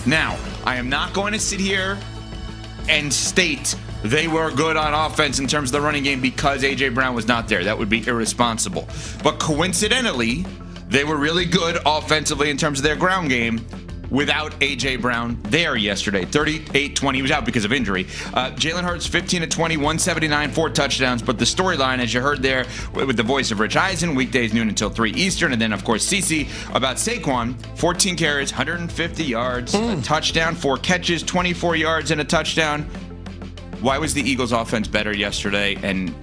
Now, I am not going to sit here and state they were good on offense in terms of the running game because A.J. Brown was not there. That would be irresponsible. But coincidentally, they were really good offensively in terms of their ground game without A.J. Brown there yesterday. 38-20. He was out because of injury. Jalen Hurts, 15-20, 179, 4 touchdowns. But the storyline, as you heard there with the voice of Rich Eisen, weekdays noon until 3 Eastern. And then, of course, CeCe about Saquon, 14 carries, 150 yards, a touchdown, 4 catches, 24 yards, and a touchdown. Why was the Eagles' offense better yesterday? And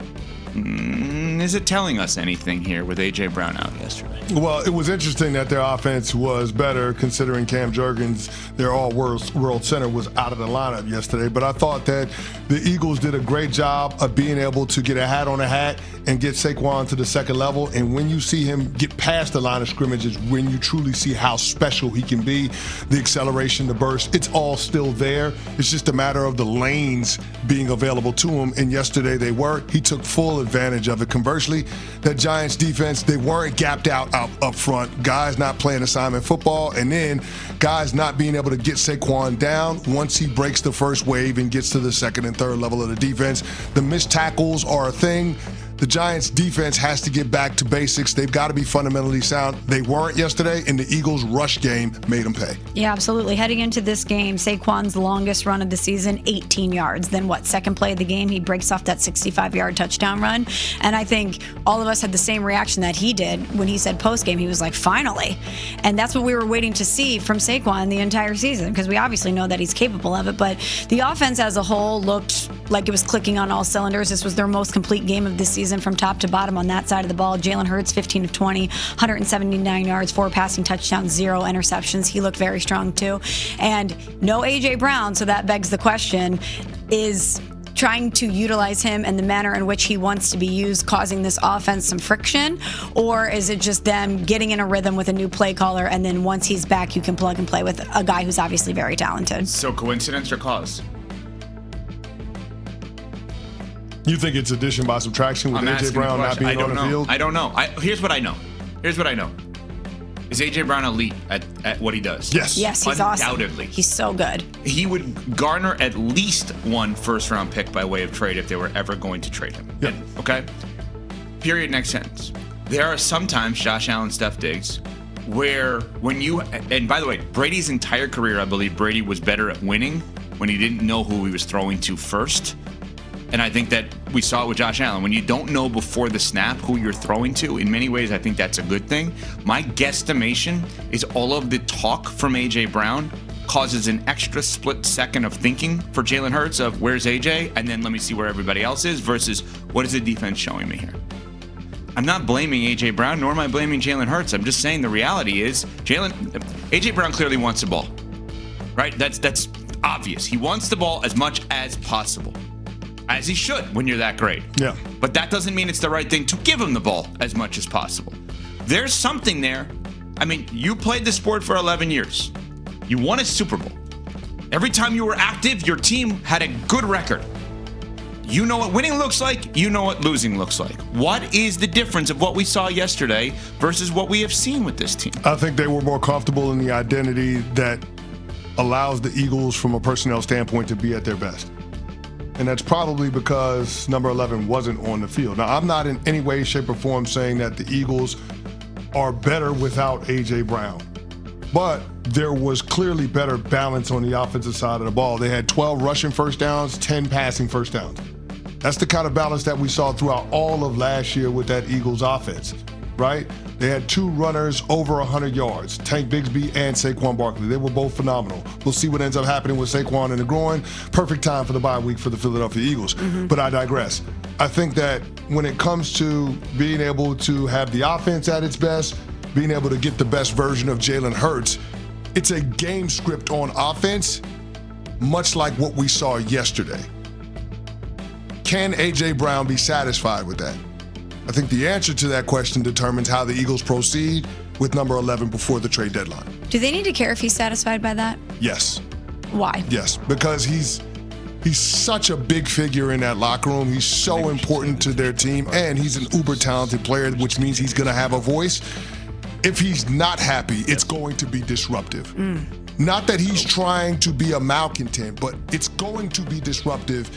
is it telling us anything here with A.J. Brown out yesterday? Well, it was interesting that their offense was better considering Cam Jurgens, their all-world center, was out of the lineup yesterday. But I thought that the Eagles did a great job of being able to get a hat on a hat and get Saquon to the second level. And when you see him get past the line of scrimmage is when you truly see how special he can be. The acceleration, the burst, it's all still there. It's just a matter of the lanes being available to him. And yesterday they were. He took full advantage of it. Conversely, that Giants defense, they weren't gapped out up front. Guys not playing assignment football, and then guys not being able to get Saquon down once he breaks the first wave and gets to the second and third level of the defense. The missed tackles are a thing. The Giants' defense has to get back to basics. They've got to be fundamentally sound. They weren't yesterday, and the Eagles' rush game made them pay. Yeah, absolutely. Heading into this game, Saquon's longest run of the season, 18 yards. Then second play of the game, he breaks off that 65-yard touchdown run. And I think all of us had the same reaction that he did when he said post-game. He was like, finally. And that's what we were waiting to see from Saquon the entire season, because we obviously know that he's capable of it. But the offense as a whole looked like it was clicking on all cylinders. This was their most complete game of the season from top to bottom on that side of the ball. Jalen Hurts, 15-20, 179 yards, 4 passing touchdowns, 0 interceptions. He looked very strong too. And no A.J. Brown, so that begs the question, is trying to utilize him and the manner in which he wants to be used causing this offense some friction? Or is it just them getting in a rhythm with a new play caller, and then once he's back, you can plug and play with a guy who's obviously very talented? So coincidence or cause? You think it's addition by subtraction with A.J. Brown not being on the field? I don't know. Here's what I know. Is A.J. Brown elite at what he does? Yes. Yes, he's undoubtedly. Awesome. He's so good. He would garner at least 1 first-round pick by way of trade if they were ever going to trade him. Yep. Okay? Period, next sentence. There are sometimes, Josh Allen, Steph Diggs, where and by the way, Brady's entire career, I believe Brady was better at winning when he didn't know who he was throwing to first. And I think that we saw it with Josh Allen. When you don't know before the snap who you're throwing to, in many ways, I think that's a good thing. My guesstimation is all of the talk from A.J. Brown causes an extra split second of thinking for Jalen Hurts of where's A.J. and then let me see where everybody else is versus what is the defense showing me here. I'm not blaming A.J. Brown, nor am I blaming Jalen Hurts. I'm just saying the reality is A.J. Brown clearly wants the ball, right? That's obvious. He wants the ball as much as possible. As he should when you're that great. Yeah. But that doesn't mean it's the right thing to give him the ball as much as possible. There's something there. I mean, you played the sport for 11 years. You won a Super Bowl. Every time you were active, your team had a good record. You know what winning looks like. You know what losing looks like. What is the difference of what we saw yesterday versus what we have seen with this team? I think they were more comfortable in the identity that allows the Eagles, from a personnel standpoint, to be at their best. And that's probably because number 11 wasn't on the field. Now, I'm not in any way, shape, or form saying that the Eagles are better without A.J. Brown. But there was clearly better balance on the offensive side of the ball. They had 12 rushing first downs, 10 passing first downs. That's the kind of balance that we saw throughout all of last year with that Eagles offense, right? They had 2 runners over 100 yards, Tank Bigsby and Saquon Barkley. They were both phenomenal. We'll see what ends up happening with Saquon in the groin. Perfect time for the bye week for the Philadelphia Eagles. But I digress. I think that when it comes to being able to have the offense at its best, being able to get the best version of Jalen Hurts, it's a game script on offense, much like what we saw yesterday. Can A.J. Brown be satisfied with that? I think the answer to that question determines how the Eagles proceed with number 11 before the trade deadline. Do they need to care if he's satisfied by that? Yes. Why? Yes, because he's such a big figure in that locker room. He's so important to their team, and he's an uber talented player, which means he's going to have a voice. If he's not happy, it's going to be disruptive. Not that he's trying to be a malcontent, but it's going to be disruptive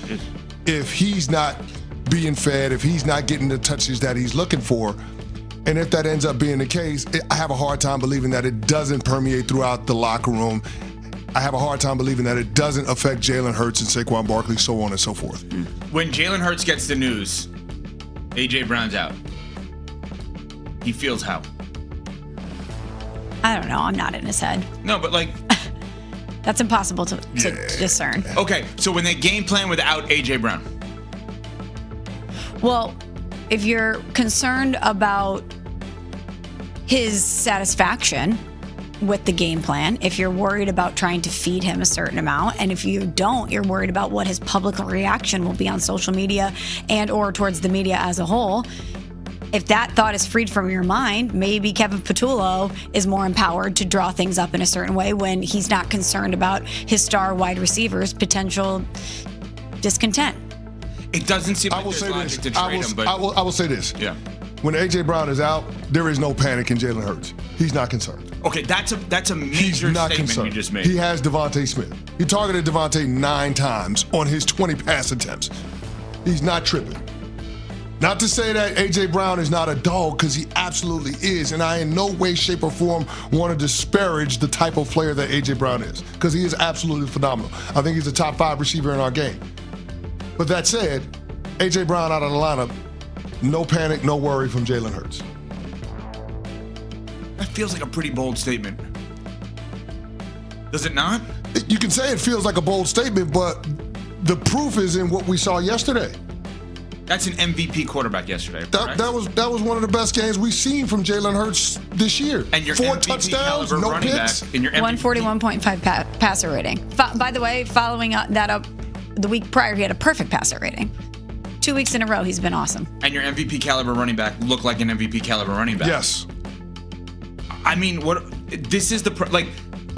if he's not being fed, if he's not getting the touches that he's looking for. And if that ends up being the case, I have a hard time believing that it doesn't permeate throughout the locker room. I have a hard time believing that it doesn't affect Jalen Hurts and Saquon Barkley, so on and so forth. When Jalen Hurts gets the news, A.J. Brown's out, he feels how? I don't know. I'm not in his head. No, but like... That's impossible to discern. Okay, so when they game plan without A.J. Brown? Well, if you're concerned about his satisfaction with the game plan, if you're worried about trying to feed him a certain amount, and if you don't, you're worried about what his public reaction will be on social media and or towards the media as a whole, if that thought is freed from your mind, maybe Kevin Patullo is more empowered to draw things up in a certain way when he's not concerned about his star wide receivers' potential discontent. It doesn't seem like there's logic to trade him, but... I will say this. Yeah. When A.J. Brown is out, there is no panic in Jalen Hurts. He's not concerned. Okay, that's a major He's not statement concerned. you just made. He has Devontae Smith. He targeted Devontae 9 times on his 20 pass attempts. He's not tripping. Not to say that A.J. Brown is not a dog, because he absolutely is, and I in no way, shape, or form want to disparage the type of player that A.J. Brown is, because he is absolutely phenomenal. I think he's a top 5 receiver in our game. But that said, A.J. Brown out of the lineup, no panic, no worry from Jalen Hurts. That feels like a pretty bold statement. Does it not? You can say it feels like a bold statement, but the proof is in what we saw yesterday. That's an MVP quarterback yesterday. That was one of the best games we've seen from Jalen Hurts this year. And your 4 MVP touchdowns, caliber no running picks. back in your MVP. 141.5 passer rating. By the way, following that up, the week prior, he had a perfect passer rating. 2 weeks in a row, he's been awesome. And your MVP caliber running back looked like an MVP caliber running back. Yes. I mean,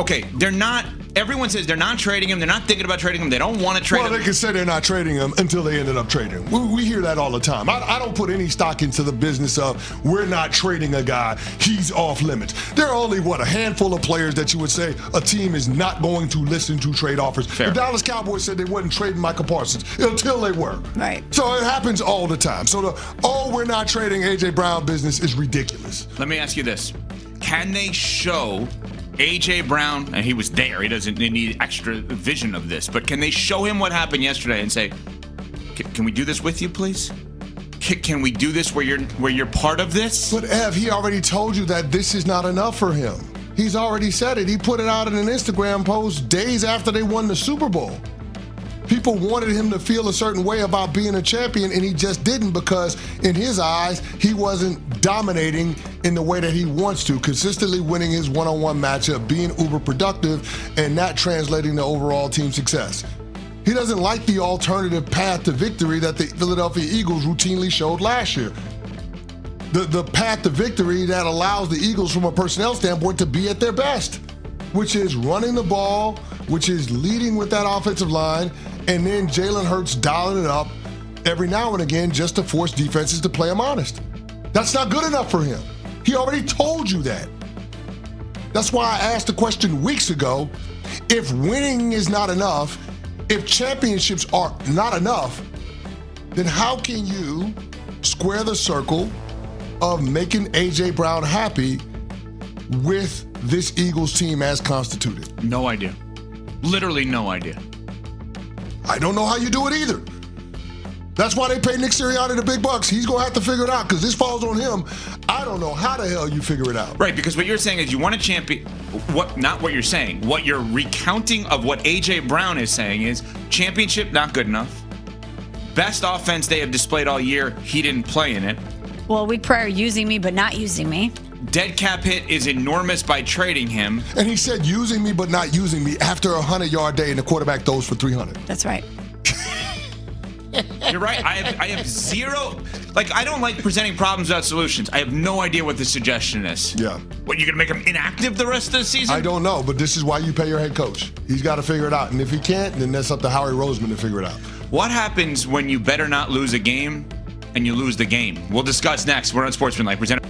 okay, they're not. Everyone says they're not trading him. They're not thinking about trading him. They don't want to trade him. Well, they can say they're not trading him until they ended up trading him. We hear that all the time. I don't put any stock into the business of we're not trading a guy. He's off limits. There are only, a handful of players that you would say a team is not going to listen to trade offers. Fair. The Dallas Cowboys said they wasn't trading Micah Parsons until they were. Right. So it happens all the time. So we're not trading A.J. Brown business is ridiculous. Let me ask you this. Can they show A.J. Brown, and he was there, he doesn't need extra vision of this, but can they show him what happened yesterday and say, can we do this with you, please? Can we do this where you're part of this? But Ev, he already told you that this is not enough for him. He's already said it. He put it out in an Instagram post days after they won the Super Bowl. People wanted him to feel a certain way about being a champion, and he just didn't, because in his eyes, he wasn't dominating in the way that he wants to, consistently winning his one-on-one matchup, being uber productive, and not translating to overall team success. He doesn't like the alternative path to victory that the Philadelphia Eagles routinely showed last year. The path to victory that allows the Eagles, from a personnel standpoint, to be at their best, which is running the ball, which is leading with that offensive line, and then Jalen Hurts dialing it up every now and again just to force defenses to play him honest. That's not good enough for him. He already told you that. That's why I asked the question weeks ago, if winning is not enough, if championships are not enough, then how can you square the circle of making A.J. Brown happy with this Eagles team as constituted? No idea. Literally no idea. I don't know how you do it either. That's why they pay Nick Sirianni the big bucks. He's going to have to figure it out, because this falls on him. I don't know how the hell you figure it out. Right, because what you're saying is you want a champion. Not what you're saying. What you're recounting of what A.J. Brown is saying is championship, not good enough. Best offense they have displayed all year, he didn't play in it. Well, week prior, using me but not using me. Dead cap hit is enormous by trading him. And he said using me but not using me after a 100-yard day and the quarterback throws for 300. That's right. You're right. I have zero. I don't like presenting problems without solutions. I have no idea what the suggestion is. Yeah. What, you're going to make him inactive the rest of the season? I don't know, but this is why you pay your head coach. He's got to figure it out. And if he can't, then that's up to Howie Roseman to figure it out. What happens when you better not lose a game and you lose the game? We'll discuss next. We're on Sportsmanlike, presented